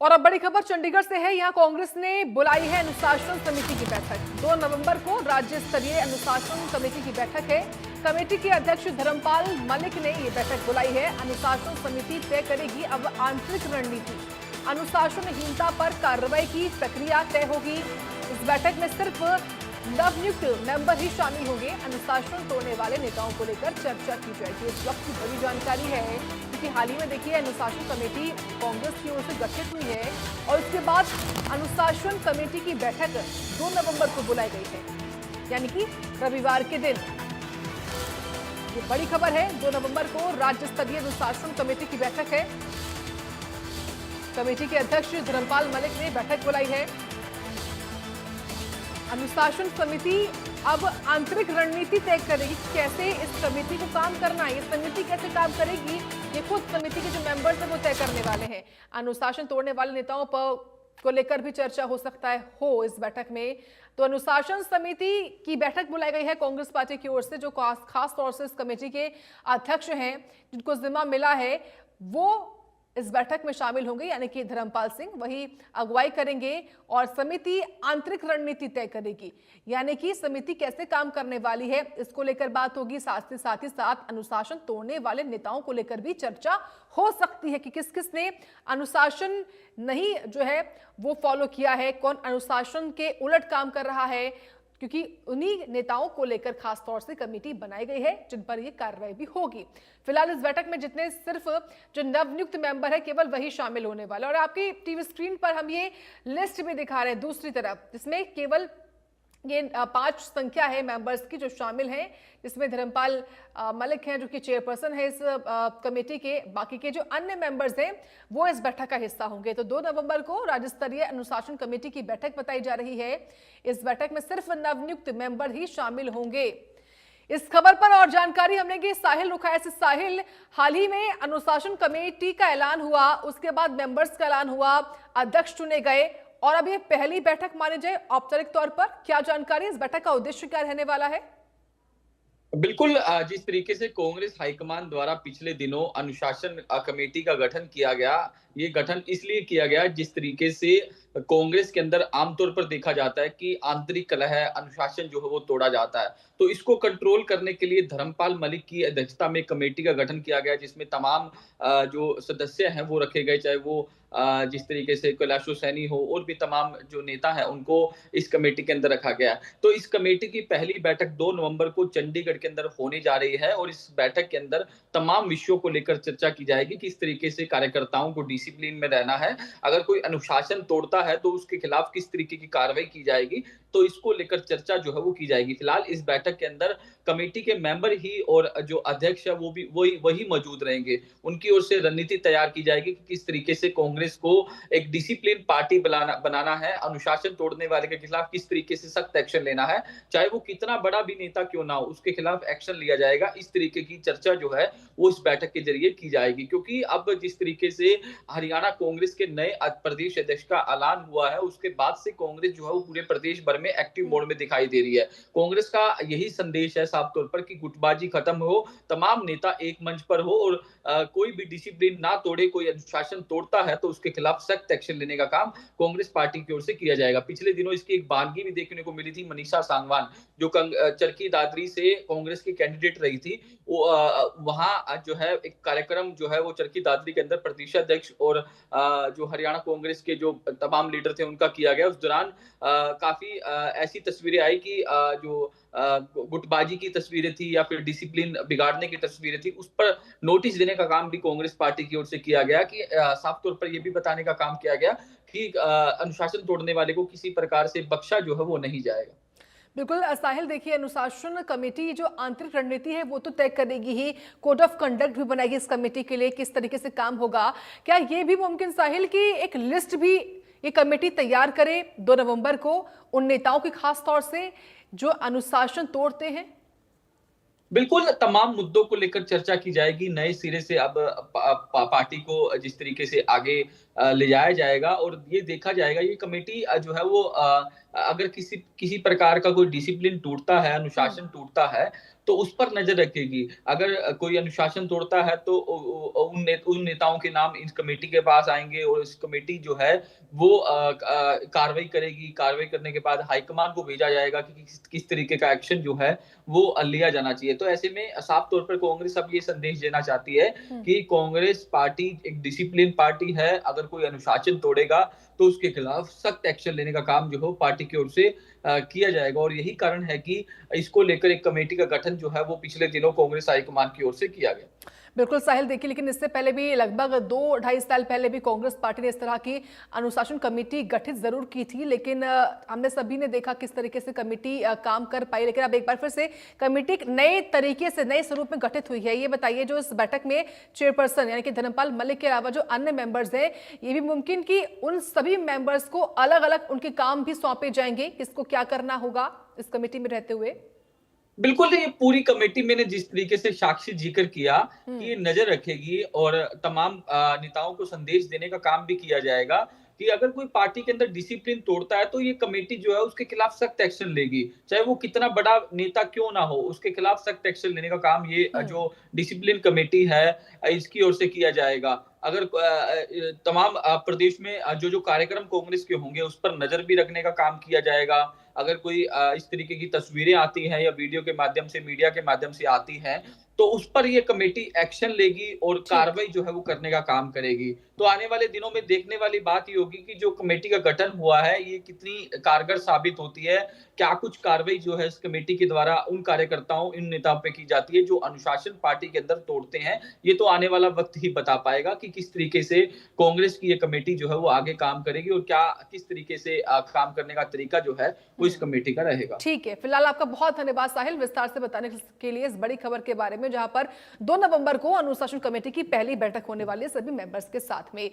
और अब बड़ी खबर चंडीगढ़ से है। यहाँ कांग्रेस ने बुलाई है अनुशासन समिति की बैठक। 2 नवंबर को राज्य स्तरीय अनुशासन समिति की बैठक है। कमेटी के अध्यक्ष धर्मपाल मलिक ने ये बैठक बुलाई है। अनुशासन समिति तय करेगी अब आंतरिक रणनीति। अनुशासनहीनता पर कार्रवाई की प्रक्रिया तय होगी। इस बैठक में सिर्फ नवनियुक्त मेंबर ही शामिल होंगे। अनुशासन तोड़ने वाले नेताओं को लेकर चर्चा की जाएगी। इस वक्त की बड़ी जानकारी है क्योंकि हाल ही में देखिए अनुशासन कमेटी कांग्रेस की ओर से गठित हुई है और उसके बाद अनुशासन कमेटी की बैठक 2 नवंबर को बुलाई गई है, यानी कि रविवार के दिन। ये बड़ी खबर है। 2 नवंबर को राज्य स्तरीय अनुशासन कमेटी की बैठक है। कमेटी के अध्यक्ष धर्मपाल मलिक ने बैठक बुलाई है। अनुशासन समिति अब आंतरिक रणनीति तय करेगी। कैसे इस समिति को काम करना है, ये समिति कैसे काम करेगी, ये खुद समिति के जो मेंबर्स हैं वो तय करने वाले हैं। अनुशासन तोड़ने वाले नेताओं पर को लेकर भी चर्चा हो सकता है इस बैठक में। तो अनुशासन समिति की बैठक बुलाई गई है कांग्रेस पार्टी की ओर से। जो खास तौर से इस कमेटी के अध्यक्ष हैं, जिनको जिम्मा मिला है, वो इस बैठक में शामिल होंगे, यानी कि धर्मपाल सिंह वही अगुवाई करेंगे और समिति आंतरिक रणनीति तय करेगी, यानी कि समिति कैसे काम करने वाली है इसको लेकर बात होगी। साथ ही साथ अनुशासन तोड़ने वाले नेताओं को लेकर भी चर्चा हो सकती है कि किस किस ने अनुशासन नहीं जो है वो फॉलो किया है, कौन अनुशासन के उलट काम कर रहा है, क्योंकि उन्हीं नेताओं को लेकर खास तौर से कमेटी बनाई गई है जिन पर ये कार्रवाई भी होगी। फिलहाल इस बैठक में जितने सिर्फ जो नवनियुक्त मेंबर है केवल वही शामिल होने वाला। और आपकी टीवी स्क्रीन पर हम ये लिस्ट भी दिखा रहे हैं दूसरी तरफ, जिसमें केवल ये 5 संख्या है मेंबर्स की जो शामिल हैं, जिसमें धर्मपाल मलिक हैं जो कि चेयरपर्सन है इस कमेटी के। बाकी के जो अन्य मेंबर्स हैं वो इस बैठक का हिस्सा होंगे। तो 2 नवंबर को राज्य स्तरीय अनुशासन कमेटी की बैठक बताई जा रही है। इस बैठक में सिर्फ नवनियुक्त मेंबर ही शामिल होंगे। इस खबर पर और जानकारी हमने की साहिल रुखाया से। साहिल, हाल ही में अनुशासन कमेटी का ऐलान हुआ, उसके बाद मेंबर्स का ऐलान हुआ, अध्यक्ष चुने गए और अब ये पहली बैठक मानी जाए औपचारिक तौर पर। क्या जानकारी, इस बैठक का उद्देश्य क्या रहने वाला है? बिल्कुल, जिस तरीके से कांग्रेस हाईकमान द्वारा पिछले दिनों अनुशासन कमेटी का गठन किया गया, ये गठन इसलिए किया गया जिस तरीके से कांग्रेस के अंदर आमतौर पर देखा जाता है कि आंतरिक कलह, अनुशासन जो है वो तोड़ा जाता है। तो इसको कंट्रोल करने के लिए धर्मपाल मलिक की अध्यक्षता में कमेटी का गठन किया गया, जिसमें तमाम जो सदस्य हैं वो रखे गए, चाहे वो जिस तरीके से कैलाशो सैनी हो और भी तमाम जो नेता हैं उनको इस कमेटी के अंदर रखा गया। तो इस कमेटी की पहली बैठक 2 नवंबर को चंडीगढ़ के अंदर होने जा रही है और इस बैठक के अंदर तमाम विषयों को लेकर चर्चा की जाएगी कि किस तरीके से कार्यकर्ताओं को डिसिप्लिन में रहना है, अगर कोई अनुशासन तोड़ता है तो उसके खिलाफ किस तरीके की कार्रवाई की जाएगी, तो इसको लेकर चर्चा जो है वो की जाएगी। फिलहाल इस बैठक के अंदर कमेटी के मेंबर ही और जो अध्यक्ष है वो भी वही मौजूद रहेंगे। उनकी ओर से रणनीति तैयार की जाएगी कि किस तरीके से कांग्रेस को एक डिसिप्लिन पार्टी बनाना है, अनुशासन तोड़ने वाले के खिलाफ किस तरीके से सख्त एक्शन लेना है, चाहे वो कितना बड़ा भी नेता क्यों ना हो, उसके खिलाफ एक्शन लिया जाएगा। इस तरीके की चर्चा जो है वो इस बैठक के जरिए की जाएगी, क्योंकि अब जिस तरीके से हरियाणा कांग्रेस के नए प्रदेश अध्यक्ष का ऐलान हुआ है, उसके बाद से कांग्रेस जो है वो पूरे प्रदेश भर में एक्टिव मोड में दिखाई दे रही है। कांग्रेस का यही संदेश है साफ तौर पर कि गुटबाजी खत्म हो, तमाम नेता एक मंच पर हो और कोई भी डिसिप्लिन ना तोड़े। कोई अनुशासन तोड़ता है तो उसके खिलाफ सख्त एक्शन लेने का काम कांग्रेस पार्टी की ओर से किया जाएगा। पिछले दिनों इसकी एक बानगी भी देखने को मिली थी। मनीषा सांगवान जो चरखी दादरी से कांग्रेस की कैंडिडेट रही थी, वो वहां जो है एक कार्यक्रम जो है वो चरखी दादरी के अंदर प्रदेश अध्यक्ष और जो हरियाणा कांग्रेस के जो तमाम लीडर थे उनका किया गया। उस दौरान काफी ऐसी तस्वीरें आई कि जो गुटबाजी की तस्वीरें थी या फिर डिसिप्लिन बिगाड़ने की तस्वीरें थी, उस पर नोटिस देने का काम भी कांग्रेस पार्टी की ओर से किया गया कि साफ तौर पर यह भी बताने का काम किया गया कि अनुशासन तोड़ने वाले को किसी प्रकार से बख्शा जो है वो नहीं जाएगा। बिल्कुल साहिल, देखिए अनुशासन कमेटी जो आंतरिक रणनीति है वो तो तय करेगी ही, कोड ऑफ कंडक्ट भी बनाएगी इस कमेटी के लिए, किस तरीके से काम होगा। क्या ये भी मुमकिन साहिल कि एक लिस्ट भी ये कमेटी तैयार करे 2 नवंबर को उन नेताओं की, खास तौर से जो अनुशासन तोड़ते हैं? बिल्कुल, तमाम मुद्दों को लेकर चर्चा की जाएगी। नए सिरे से अब पार्टी को जिस तरीके से आगे ले जाया जाएगा और ये देखा जाएगा, ये कमेटी जो है वो अगर किसी प्रकार का कोई डिसिप्लिन टूटता है, अनुशासन टूटता है, तो उस पर नजर रखेगी। अगर कोई अनुशासन तोड़ता है तो उन नेताओं के नाम इस कमेटी के पास आएंगे और इस कमेटी जो है वो कार्रवाई करेगी। कार्रवाई करने के बाद हाईकमान को भेजा जाएगा कि किस तरीके का एक्शन जो है वो लिया जाना चाहिए। तो ऐसे में साफ तौर पर कांग्रेस अब ये संदेश देना चाहती है कि कांग्रेस पार्टी एक डिसिप्लिन पार्टी है। अगर कोई अनुशासन तोड़ेगा तो उसके खिलाफ सख्त एक्शन लेने का काम जो हो पार्टी की ओर से किया जाएगा। और यही कारण है कि इसको लेकर एक कमेटी का गठन जो है वो पिछले दिनों कांग्रेस हाईकमान की ओर से किया गया। बिल्कुल साहिल, देखिए लेकिन इससे पहले भी लगभग 2-2.5 साल पहले भी कांग्रेस पार्टी ने इस तरह की अनुशासन कमेटी गठित जरूर की थी, लेकिन हमने सभी ने देखा किस तरीके से कमेटी काम कर पाई। लेकिन अब एक बार फिर से कमेटी एक नए तरीके से नए स्वरूप में गठित हुई है। ये बताइए, जो इस बैठक में चेयरपर्सन यानी कि धर्मपाल मलिक के अलावा जो अन्य मेंबर्स हैं, ये भी मुमकिन कि उन सभी मेंबर्स को अलग अलग उनके काम भी सौंपे जाएंगे, किसको क्या करना होगा इस कमेटी में रहते हुए? बिल्कुल, ये पूरी कमेटी मैंने जिस तरीके से साक्षी जिक्र किया कि ये नजर रखेगी और तमाम नेताओं को संदेश देने का काम भी किया जाएगा कि अगर कोई पार्टी के अंदर डिसिप्लिन तोड़ता है तो ये कमेटी जो है उसके खिलाफ सख्त एक्शन लेगी, चाहे वो कितना बड़ा नेता क्यों ना हो, उसके खिलाफ सख्त एक्शन लेने का काम ये जो डिसिप्लिन कमेटी है इसकी ओर से किया जाएगा। अगर तमाम प्रदेश में जो जो कार्यक्रम कांग्रेस के होंगे उस पर नजर भी रखने का काम किया जाएगा। अगर कोई इस तरीके की तस्वीरें आती हैं या वीडियो के माध्यम से, मीडिया के माध्यम से आती हैं, तो उस पर ये कमेटी एक्शन लेगी और कार्रवाई जो है वो करने का काम करेगी। तो आने वाले दिनों में देखने वाली बात ये होगी कि जो कमेटी का गठन हुआ है ये कितनी कारगर साबित होती है। क्या कुछ कार्रवाई जो है इस कमेटी के द्वारा उन कार्यकर्ताओं, इन नेताओं पे की जाती है जो अनुशासन पार्टी के अंदर तोड़ते हैं। ये तो आने वाला वक्त ही बता पाएगा कि किस तरीके से कांग्रेस की ये कमेटी जो है वो आगे काम करेगी और क्या किस तरीके से काम करने का तरीका जो है वो इस कमेटी का रहेगा। ठीक है, फिलहाल आपका बहुत धन्यवाद साहिल, विस्तार से बताने के लिए इस बड़ी खबर के बारे में, जहां पर 2 नवंबर को अनुशासन कमेटी की पहली बैठक होने वाली है सभी मेंबर्स के साथ में।